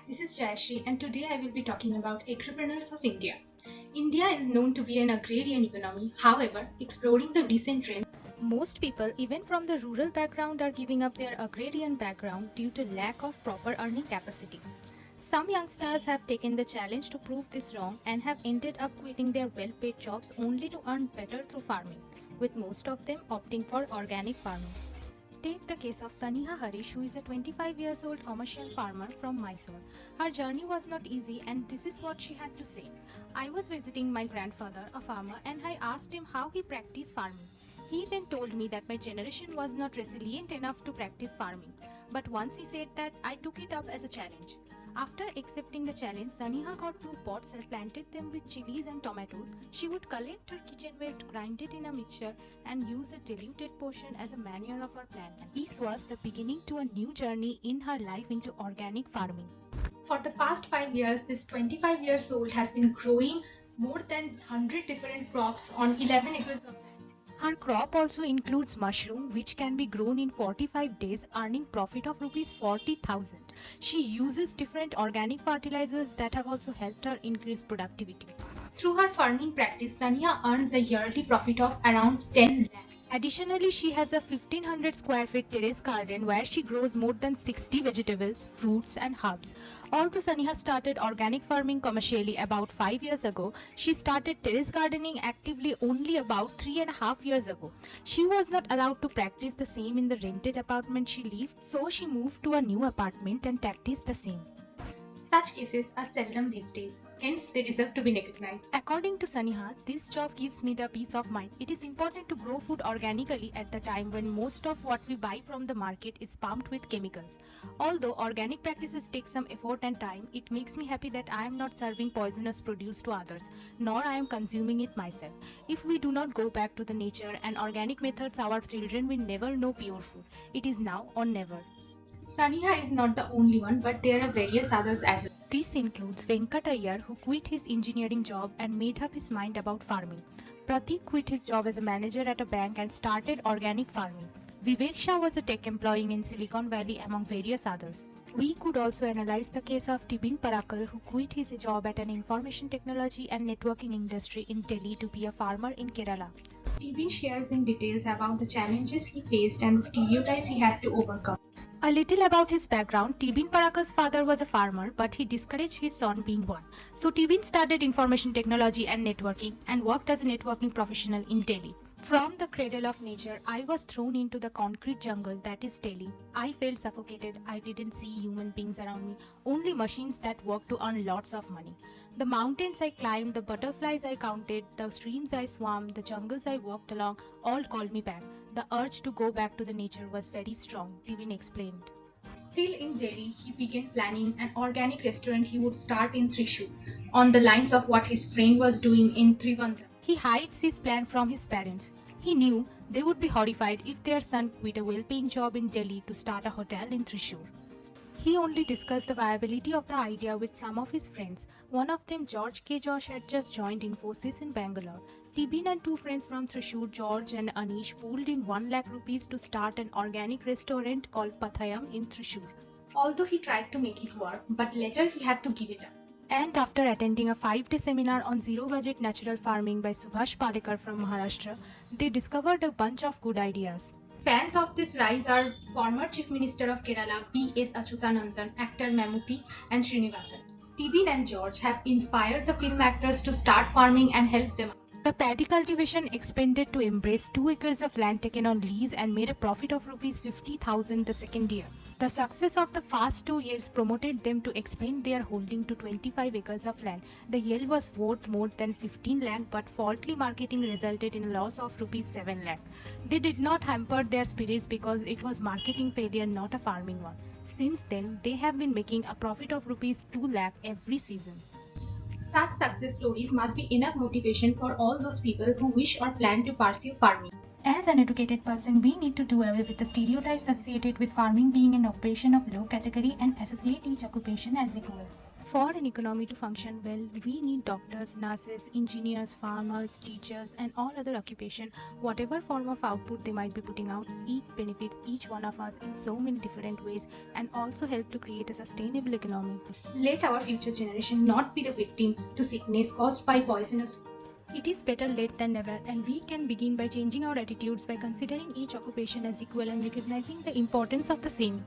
this is Jayashree and today I will be talking about agripreneurs of India. India is known to be an agrarian economy. However, exploring the recent trends, most people, even from the rural background, are giving up their agrarian background due to lack of proper earning capacity. Some youngsters have taken the challenge to prove this wrong and have ended up quitting their well-paid jobs only to earn better through farming, with most of them opting for organic farming. Take the case of Saniha Harish, who is a 25 years old commercial farmer from Mysore. Her journey was not easy, and this is what she had to say. I was visiting my grandfather, a farmer, and I asked him how he practiced farming. He then told me that my generation was not resilient enough to practice farming. But once he said that, I took it up as a challenge. After accepting the challenge, Saniha got 2 pots and planted them with chilies and tomatoes. She would collect her kitchen waste, grind it in a mixture, and use a diluted portion as a manure of her plants. This was the beginning to a new journey in her life into organic farming. For the past 5 years, this 25 years old has been growing more than 100 different crops on 11 acres of land. Her crop also includes mushroom, which can be grown in 45 days, earning profit of rupees 40,000. She uses different organic fertilizers that have also helped her increase productivity. Through her farming practice, Sania earns a yearly profit of around 10 lakhs. Additionally, she has a 1500 square feet terrace garden where she grows more than 60 vegetables, fruits, and herbs. Although Saniha started organic farming commercially about 5 years ago, she started terrace gardening actively only about 3.5 years ago. She was not allowed to practice the same in the rented apartment she lived, so she moved to a new apartment and practiced the same. Such cases are seldom these days, hence they deserve to be recognized. According to Saniha, this job gives me the peace of mind. It is important to grow food organically at the time when most of what we buy from the market is pumped with chemicals. Although organic practices take some effort and time, it makes me happy that I am not serving poisonous produce to others, nor I am consuming it myself. If we do not go back to the nature and organic methods, our children will never know pure food. It is now or never. Saniha is not the only one, but there are various others as well. This includes Venkat Iyer, who quit his engineering job and made up his mind about farming. Pratik quit his job as a manager at a bank and started organic farming. Vivek Shah was a tech employee in Silicon Valley, among various others. We could also analyze the case of Tibin Parakal, who quit his job at an information technology and networking industry in Delhi to be a farmer in Kerala. Tibin shares in details about the challenges he faced and the stereotypes he had to overcome. A little about his background. Tibin Parakal's father was a farmer, but he discouraged his son being one. So Tibin studied information technology and networking and worked as a networking professional in Delhi. From the cradle of nature, I was thrown into the concrete jungle that is Delhi. I felt suffocated. I didn't see human beings around me, only machines that work to earn lots of money. The mountains I climbed, the butterflies I counted, the streams I swam, the jungles I walked along, all called me back. The urge to go back to the nature was very strong, Tibin explained. Still in Delhi, he began planning an organic restaurant he would start in Thrissur, on the lines of what his friend was doing in Trivandrum. He hides his plan from his parents. He knew they would be horrified if their son quit a well-paying job in Delhi to start a hotel in Thrissur. He only discussed the viability of the idea with some of his friends. One of them, George K. Josh, had just joined Infosys in Bangalore. Tibin and 2 friends from Thrissur, George and Anish, pooled in 1 lakh rupees to start an organic restaurant called Pathayam in Thrissur. Although he tried to make it work, but later he had to give it up. And after attending a 5-day seminar on zero-budget natural farming by Subhash Palekar from Maharashtra, they discovered a bunch of good ideas. Fans of this rise are former Chief Minister of Kerala B.S. Achyutanandan, actor Mammootty, and Srinivasan. Tibin and George have inspired the film actors to start farming and help them out. The paddy cultivation expanded to embrace 2 acres of land taken on lease and made a profit of rupees 50,000 the second year. The success of the first 2 years promoted them to expand their holding to 25 acres of land. The yield was worth more than 15 lakh, but faulty marketing resulted in a loss of rupees 7 lakh. They did not hamper their spirits because it was marketing failure, not a farming one. Since then, they have been making a profit of rupees 2 lakh every season. Such success stories must be enough motivation for all those people who wish or plan to pursue farming. As an educated person, we need to do away with the stereotypes associated with farming being an occupation of low category and associate each occupation as equal. For an economy to function well, we need doctors, nurses, engineers, farmers, teachers, and all other occupation. Whatever form of output they might be putting out, it benefits each one of us in so many different ways and also help to create a sustainable economy. Let our future generation not be the victim to sickness caused by poisonous. It is better late than never, and we can begin by changing our attitudes by considering each occupation as equal and recognizing the importance of the same.